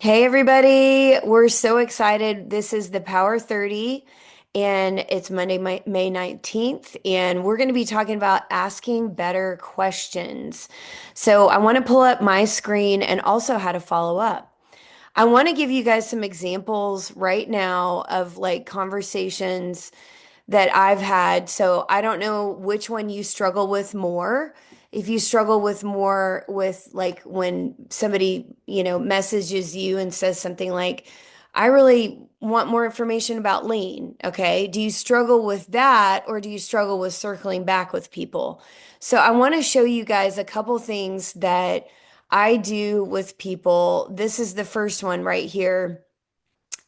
Hey everybody, we're so excited. This is the Power 30 and it's Monday, May 19th, and we're going to be talking about asking better questions. So I want to pull up my screen and also how to follow up. I want to give you guys some examples right now of like conversations that I've had. So I don't know which one you struggle with more. If you struggle with more with like when somebody, messages you and says something like, I really want more information about lean. Okay. Do you struggle with that or do you struggle with circling back with people? So I want to show you guys a couple things that I do with people. This is the first one right here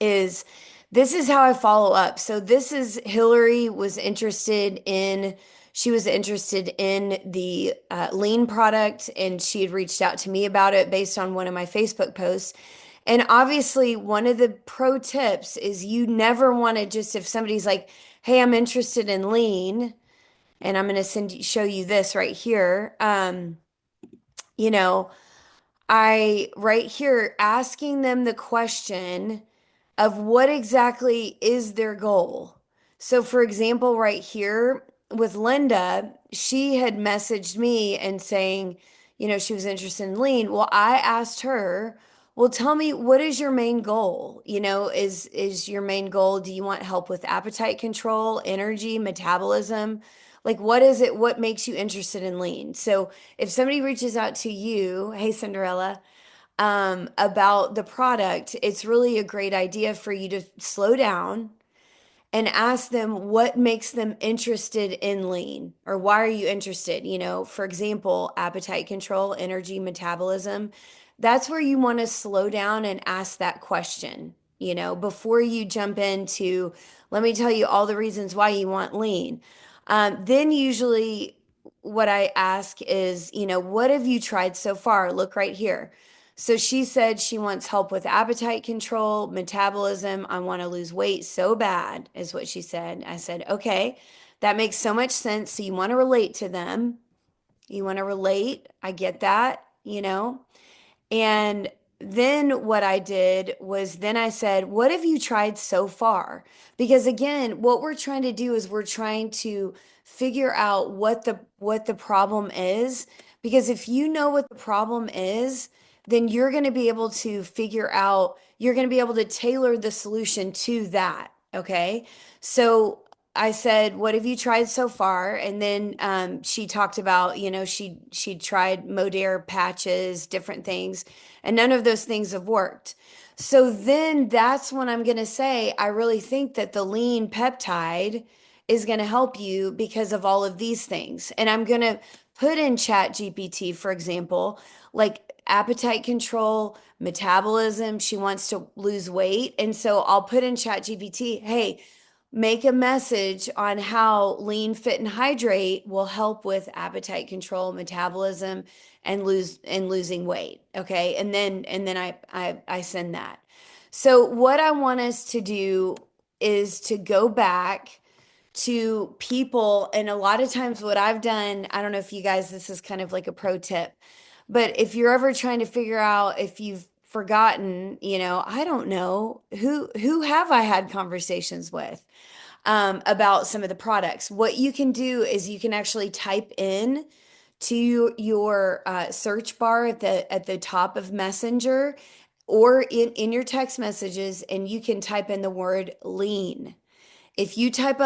is this is how I follow up. So this is Hillary was interested in she was interested in the lean product and she had reached out to me about it based on one of my Facebook posts. And obviously, one of the pro tips is you never want to just if somebody's like, "Hey, I'm interested in lean," and I'm going to show you this right here. You know, I right here asking them the question of what exactly is their goal. So, for example, right here with Linda, she had messaged me and saying, she was interested in lean. Well, I asked her, well, tell me what is your main goal? Is your main goal, do you want help with appetite control, energy, metabolism? Like what is it? What makes you interested in lean? So if somebody reaches out to you, hey Cinderella, about the product, it's really a great idea for you to slow down and ask them what makes them interested in lean or why are you interested? For example, appetite control, energy, metabolism. That's where you want to slow down and ask that question, before you jump into, let me tell you all the reasons why you want lean. Then usually what I ask is, what have you tried so far? Look right here. So she said she wants help with appetite control, metabolism. I want to lose weight so bad, is what she said. I said, okay, that makes so much sense. So you want to relate to them. You want to relate. I get that. And then what I did was then I said, what have you tried so far? Because again, what we're trying to do is we're trying to figure out what the problem is. Because if you know what the problem is, then you're going to be able to figure out, you're going to be able to tailor the solution to that. Okay. So I said, "What have you tried so far?" And then she talked about, she tried Modere patches, different things, and none of those things have worked. So then that's when I'm going to say, I really think that the lean peptide is going to help you because of all of these things. And I'm going to put in Chat GPT, for example, like appetite control, metabolism. She wants to lose weight. And so I'll put in Chat GPT, hey, make a message on how lean fit and hydrate will help with appetite control, metabolism, and losing weight. Okay. And then I send that. So what I want us to do is to go back to people, and a lot of times what I've done, I don't know if you guys, this is kind of like a pro tip, but if you're ever trying to figure out if you've forgotten, I don't know who have I had conversations with about some of the products. What you can do is you can actually type in to your search bar at the top of Messenger or in your text messages, and you can type in the word lean. If you type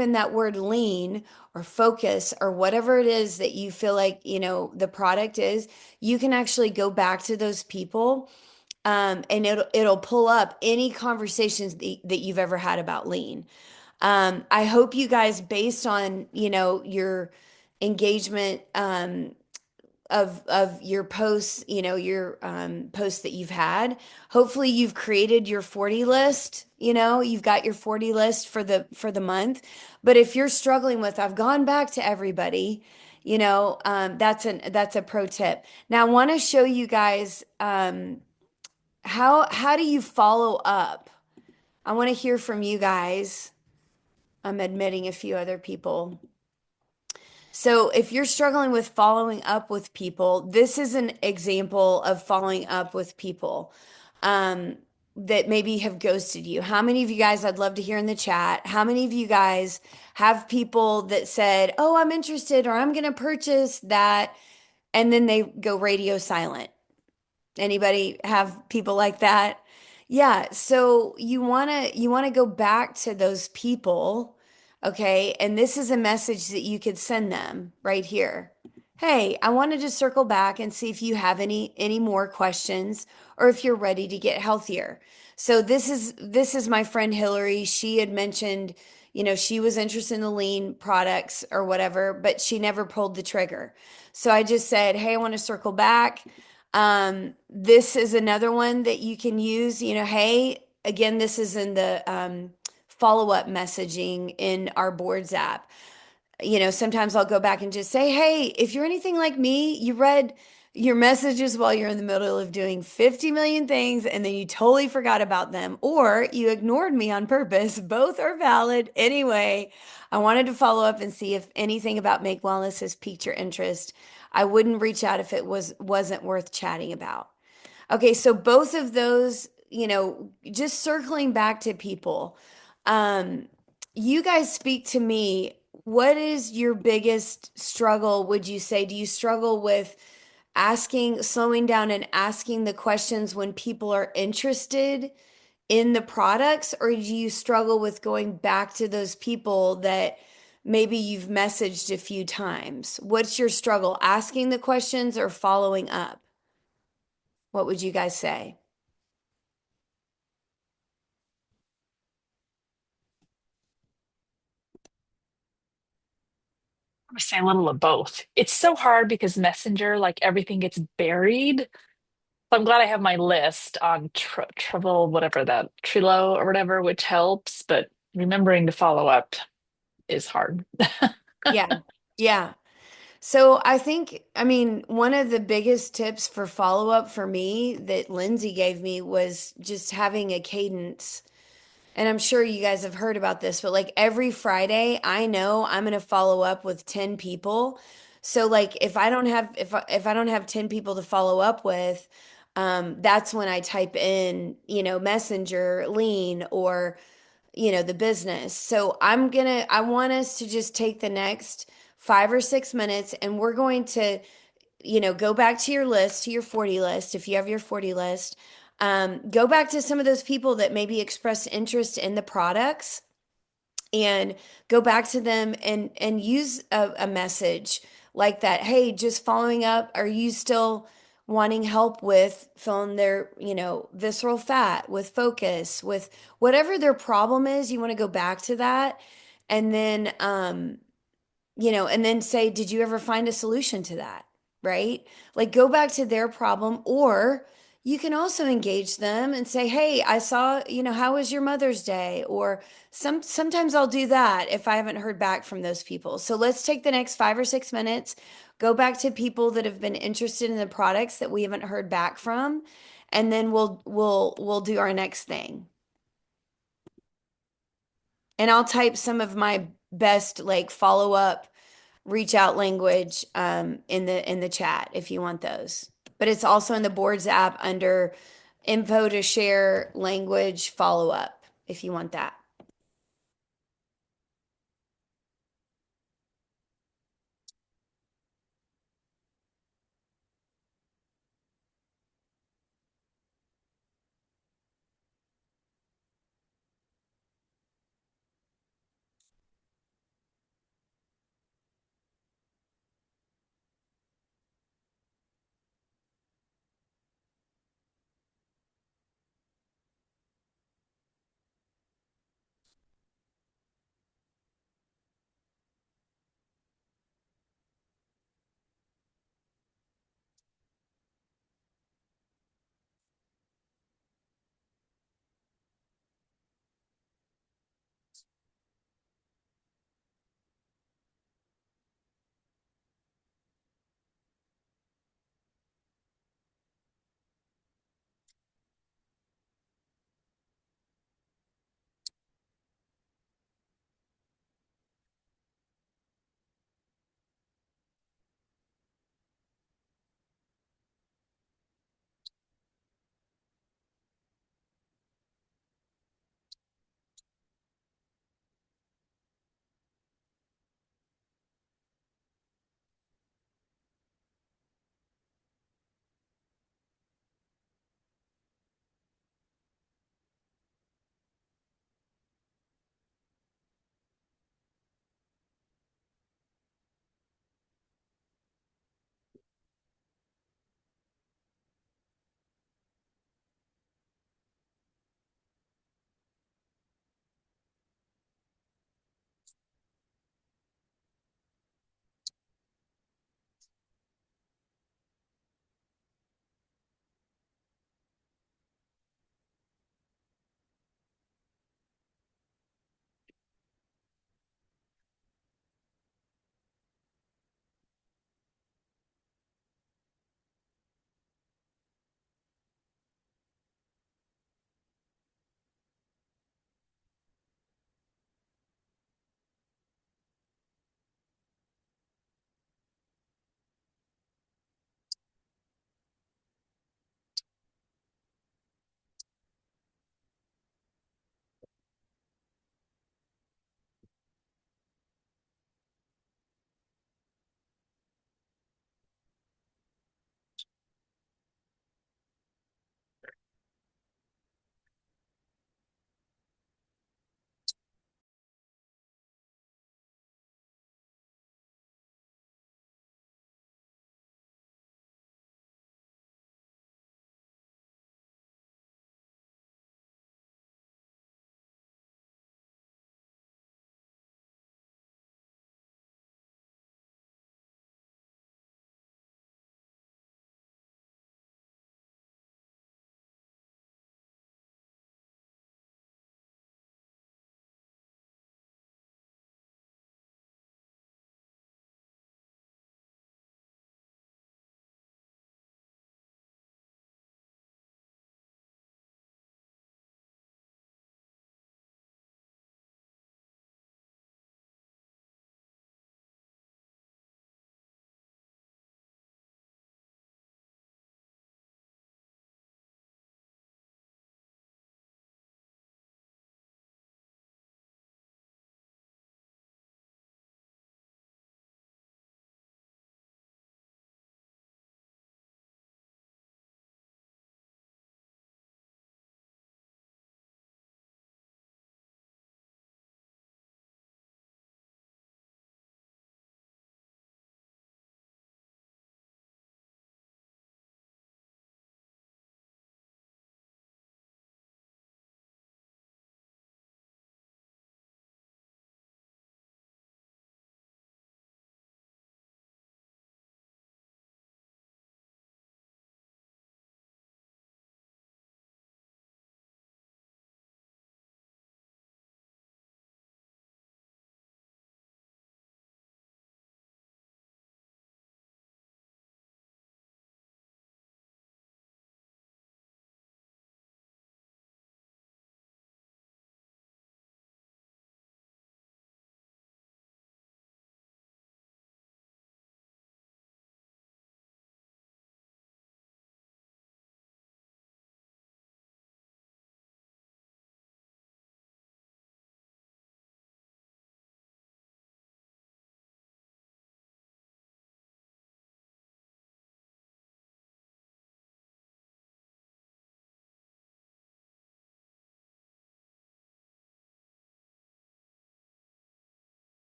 in that word lean or focus or whatever it is that you feel like, the product is, you can actually go back to those people, and it'll pull up any conversations that you've ever had about lean. I hope you guys, based on, your engagement, of your posts, your posts that you've had. Hopefully you've created your 40 list, you've got your 40 list for the month. But if you're struggling with, I've gone back to everybody, that's a pro tip. Now I want to show you guys how do you follow up? I want to hear from you guys. I'm admitting a few other people. So if you're struggling with following up with people, this is an example of following up with people. um, that maybe have ghosted you? How many of you guys, I'd love to hear in the chat, how many of you guys have people that said, "Oh, I'm interested," or "I'm going to purchase that," and then they go radio silent? Anybody have people like that? Yeah, so you want to go back to those people, okay? And this is a message that you could send them right here. Hey, I wanted to circle back and see if you have any more questions or if you're ready to get healthier. So this is my friend Hillary. She had mentioned, she was interested in the lean products or whatever, but she never pulled the trigger. So I just said, "Hey, I want to circle back. This is another one that you can use. Hey, again, this is in the follow-up messaging in our boards app. Sometimes I'll go back and just say, "Hey, if you're anything like me, you read your messages while you're in the middle of doing 50 million things and then you totally forgot about them, or you ignored me on purpose. Both are valid. Anyway, I wanted to follow up and see if anything about Make Wellness has piqued your interest. I wouldn't reach out if it wasn't worth chatting about." Okay, so both of those, just circling back to people, um, you guys speak to me. What is your biggest struggle, would you say? Do you struggle with slowing down and asking the questions when people are interested in the products, or do you struggle with going back to those people that maybe you've messaged a few times? What's your struggle, asking the questions or following up? What would you guys say? I would say a little of both. It's so hard because Messenger, like everything gets buried. So I'm glad I have my list on Travel, whatever that Trello or whatever, which helps. But remembering to follow up is hard. Yeah. Yeah. So I mean, one of the biggest tips for follow up for me that Lindsay gave me was just having a cadence. And I'm sure you guys have heard about this, but like every Friday, I know I'm going to follow up with 10 people. So like if I don't have 10 people to follow up with, that's when I type in, Messenger, Lean, or the business. So I want us to just take the next 5 or 6 minutes and we're going to, go back to your list, to your 40 list, if you have your 40 list. Go back to some of those people that maybe expressed interest in the products and go back to them and use a message like that. Hey, just following up. Are you still wanting help with filling their, visceral fat, with focus, with whatever their problem is? You want to go back to that. And then, and then say, "Did you ever find a solution to that?" Right? Like go back to their problem, or you can also engage them and say, "Hey, I saw, how was your Mother's Day?" Or sometimes I'll do that if I haven't heard back from those people. So let's take the next 5 or 6 minutes, go back to people that have been interested in the products that we haven't heard back from, and then we'll do our next thing. And I'll type some of my best like follow up reach out language in the chat if you want those. But it's also in the boards app under info to share language follow up if you want that.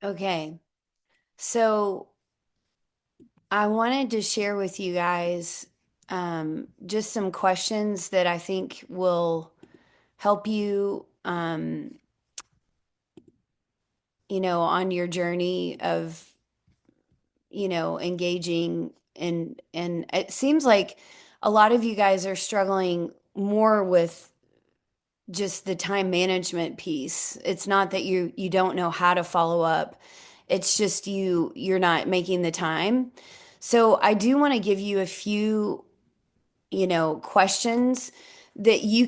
Okay. So I wanted to share with you guys just some questions that I think will help you, on your journey of, engaging and it seems like a lot of you guys are struggling more with just the time management piece. It's not that you don't know how to follow up. It's just you're not making the time. So I do want to give you a few, questions that you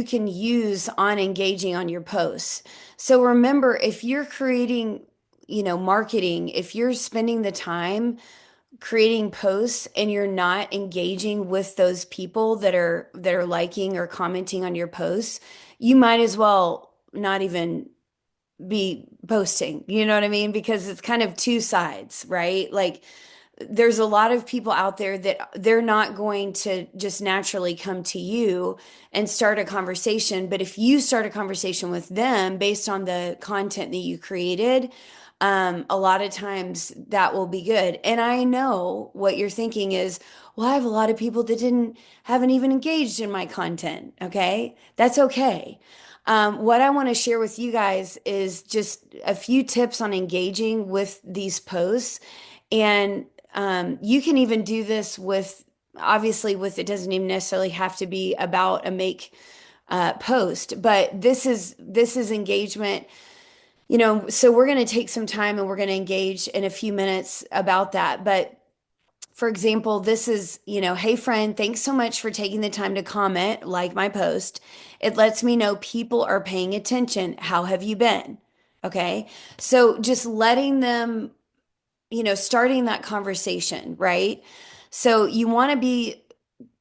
can use on engaging on your posts. So remember, if you're creating, marketing, if you're spending the time creating posts and you're not engaging with those people that are liking or commenting on your posts, you might as well not even be posting. You know what I mean? Because it's kind of two sides, right? Like there's a lot of people out there that they're not going to just naturally come to you and start a conversation. But if you start a conversation with them based on the content that you created, a lot of times that will be good. And I know what you're thinking is, well, I have a lot of people that haven't even engaged in my content. Okay. That's okay. What I want to share with you guys is just a few tips on engaging with these posts. And you can even do this with, obviously, with it doesn't even necessarily have to be about a make post, but this is engagement. So we're going to take some time and we're going to engage in a few minutes about that. But for example, this is, hey friend, thanks so much for taking the time to comment, like my post. It lets me know people are paying attention. How have you been? Okay. So just letting them, starting that conversation, right? So you want to be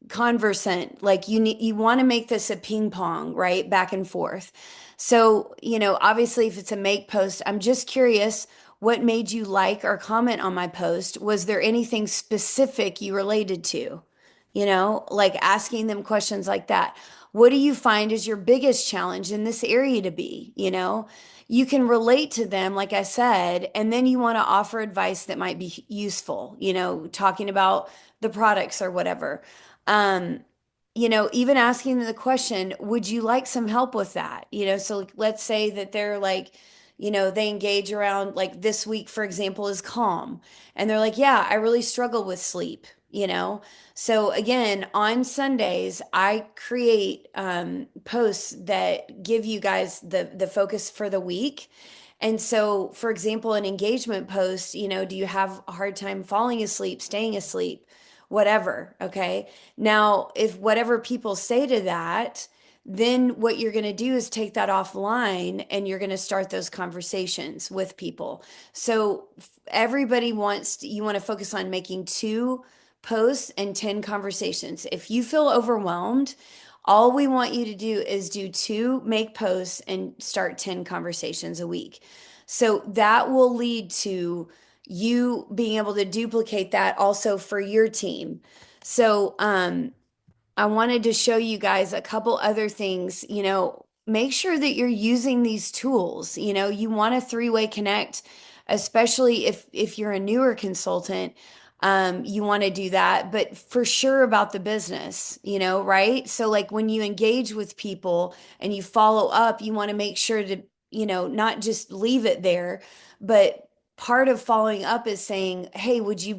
conversant, like you want to make this a ping pong, right? Back and forth. So, obviously if it's a make post, I'm just curious what made you like or comment on my post? Was there anything specific you related to? Like asking them questions like that. What do you find is your biggest challenge in this area to be? You can relate to them, like I said, and then you want to offer advice that might be useful, talking about the products or whatever. Um, even asking them the question, would you like some help with that? So like, let's say that they're like, they engage around like this week, for example, is calm. And they're like, yeah, I really struggle with sleep. So again, on Sundays, I create posts that give you guys the focus for the week. And so, for example, an engagement post, do you have a hard time falling asleep, staying asleep, whatever? Okay. Now, if whatever people say to that, then what you're going to do is take that offline and you're going to start those conversations with people. So everybody you want to focus on making two posts and 10 conversations. If you feel overwhelmed, all we want you to do is do two make posts and start 10 conversations a week. So that will lead to you being able to duplicate that also for your team. So, I wanted to show you guys a couple other things. Make sure that you're using these tools. You want a three-way connect, especially if you're a newer consultant. You want to do that, but for sure about the business, right? So like when you engage with people and you follow up, you want to make sure to, not just leave it there, but part of following up is saying, hey, would it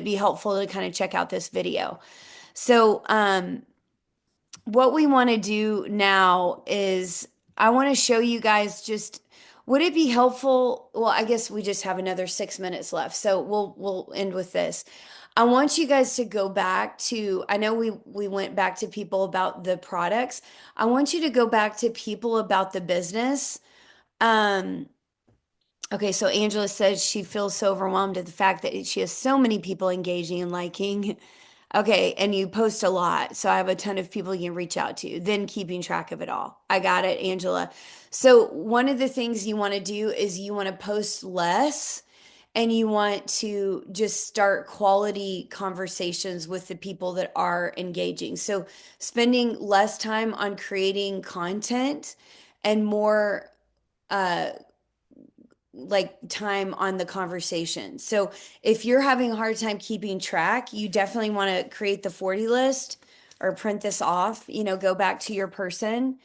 be helpful to kind of check out this video? So, what we want to do now is I want to show you guys just would it be helpful? Well, I guess we just have another 6 minutes left, so we'll end with this. I want you guys to go back to, I know we went back to people about the products. I want you to go back to people about the business. Um, okay, so Angela says she feels so overwhelmed at the fact that she has so many people engaging and liking. Okay, and you post a lot, so I have a ton of people you can reach out to, then keeping track of it all. I got it, Angela. So, one of the things you want to do is you want to post less and you want to just start quality conversations with the people that are engaging. So, spending less time on creating content and more uh like time on the conversation. So if you're having a hard time keeping track, you definitely want to create the 40 list or print this off, go back to your person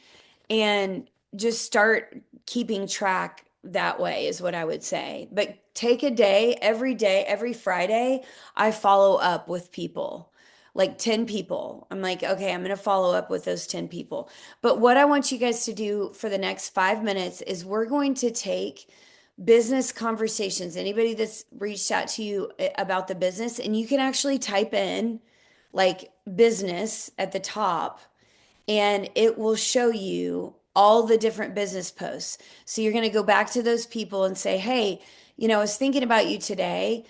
and just start keeping track that way is what I would say. But take a day, every Friday, I follow up with people, like 10 people. I'm like, okay, I'm going to follow up with those 10 people. But what I want you guys to do for the next 5 minutes is we're going to take business conversations, anybody that's reached out to you about the business, and you can actually type in like business at the top and it will show you all the different business posts. So you're going to go back to those people and say, hey, I was thinking about you today.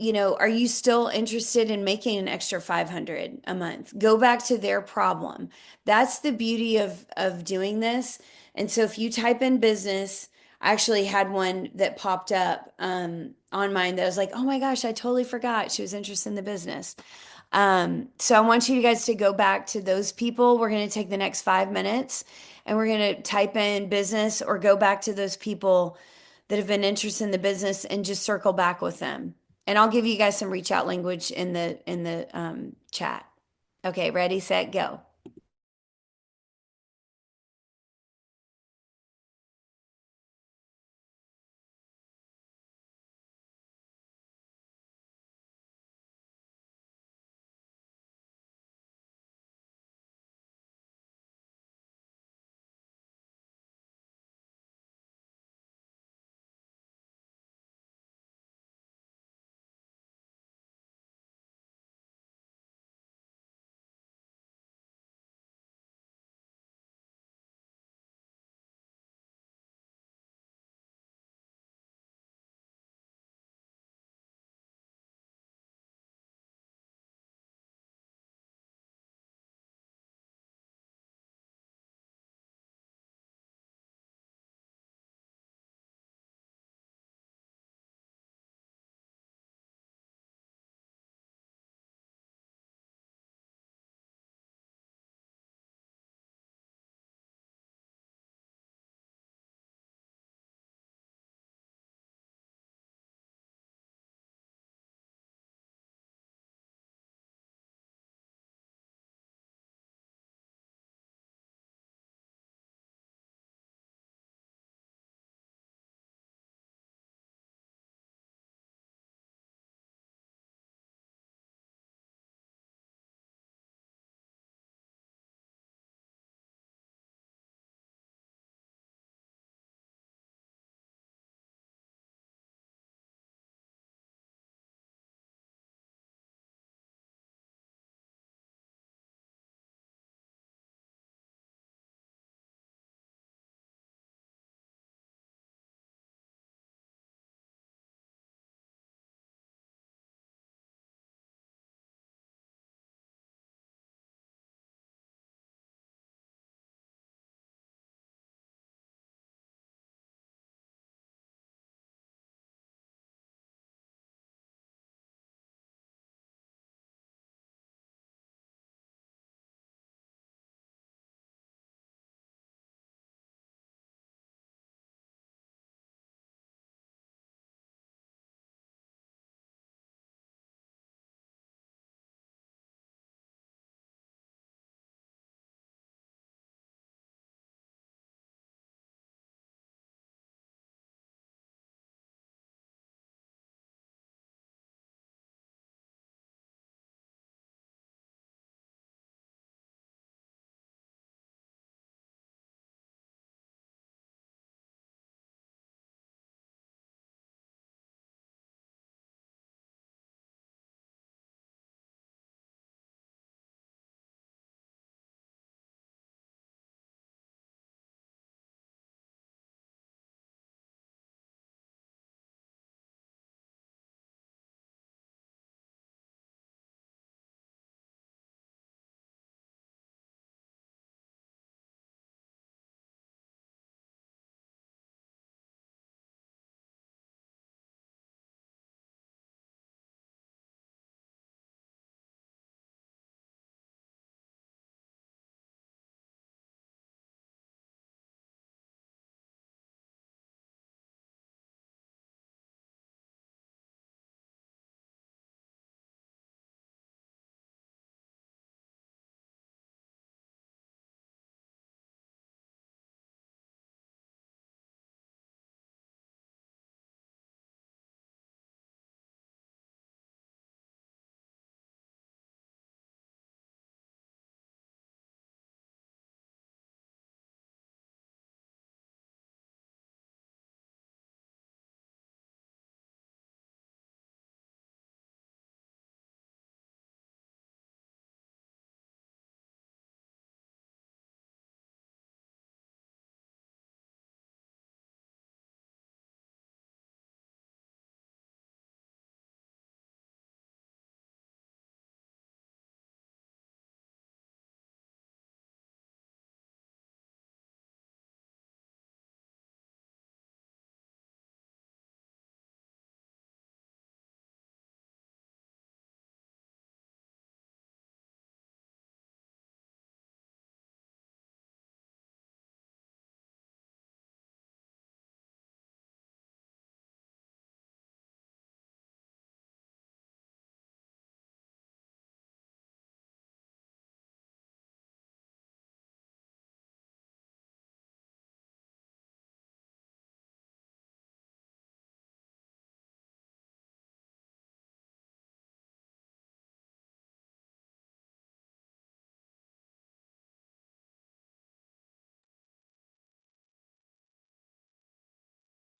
Are you still interested in making an extra 500 a month? Go back to their problem. That's the beauty of doing this. And so if you type in business, I actually had one that popped up on mine that was like, oh my gosh, I totally forgot she was interested in the business. So I want you guys to go back to those people. We're going to take the next 5 minutes and we're going to type in business or go back to those people that have been interested in the business and just circle back with them. And I'll give you guys some reach out language in the chat. Okay, ready, set, go.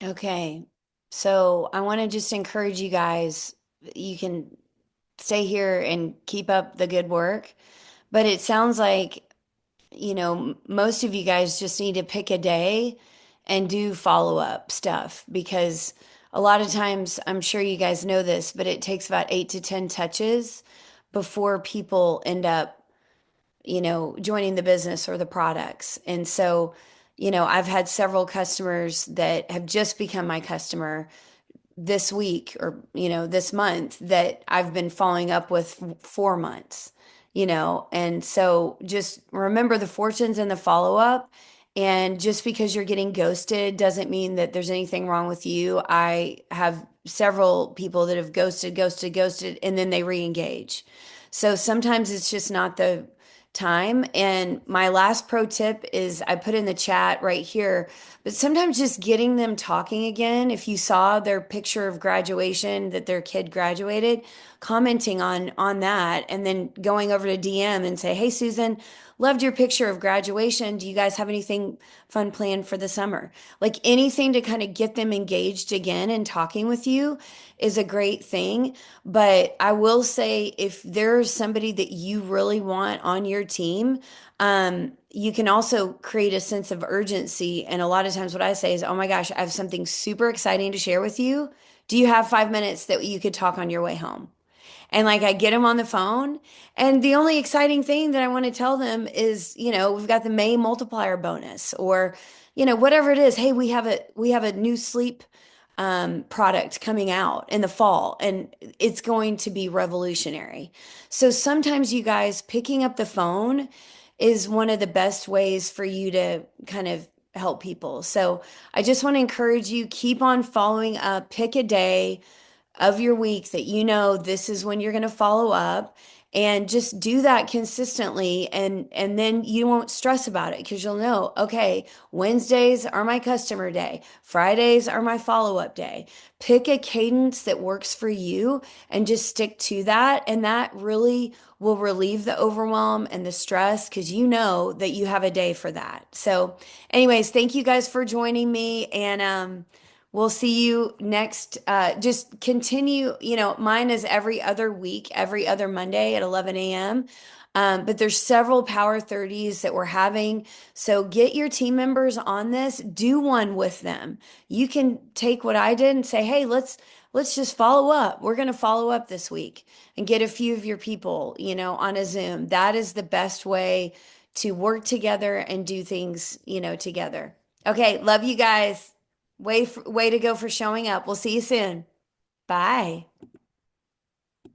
Okay. So I want to just encourage you guys. You can stay here and keep up the good work, but it sounds like, most of you guys just need to pick a day and do follow-up stuff because a lot of times, I'm sure you guys know this, but it takes about 8 to 10 touches before people end up, joining the business or the products. And so, I've had several customers that have just become my customer this week or this month that I've been following up with 4 months, and so just remember the fortunes and the follow up. And just because you're getting ghosted doesn't mean that there's anything wrong with you. I have several people that have ghosted, and then they re-engage. So sometimes it's just not the time. And my last pro tip is I put in the chat right here, but sometimes just getting them talking again. If you saw their picture of graduation that their kid graduated, commenting on that and then going over to DM and say, "Hey Susan, loved your picture of graduation. Do you guys have anything fun planned for the summer?" Like anything to kind of get them engaged again and talking with you is a great thing. But I will say if there's somebody that you really want on your team, you can also create a sense of urgency. And a lot of times, what I say is, "Oh my gosh, I have something super exciting to share with you. Do you have 5 minutes that you could talk on your way home?" And like I get them on the phone. And the only exciting thing that I want to tell them is, we've got the May multiplier bonus or, whatever it is. Hey, we have a new sleep product coming out in the fall and it's going to be revolutionary. So sometimes you guys picking up the phone is one of the best ways for you to kind of help people. So I just want to encourage you, keep on following up, pick a day of your week that this is when you're going to follow up and just do that consistently and then you won't stress about it because you'll know, okay, Wednesdays are my customer day, Fridays are my follow-up day. Pick a cadence that works for you and just stick to that, and that really will relieve the overwhelm and the stress because you know that you have a day for that. So anyways, thank you guys for joining me, and we'll see you next. Just continue. Mine is every other week, every other Monday at 11 a.m. But there's several Power 30s that we're having. So get your team members on this. Do one with them. You can take what I did and say, "Hey, let's just follow up. We're going to follow up this week and get a few of your people, on a Zoom." That is the best way to work together and do things, together. Okay, love you guys. Way to go for showing up. We'll see you soon. Bye.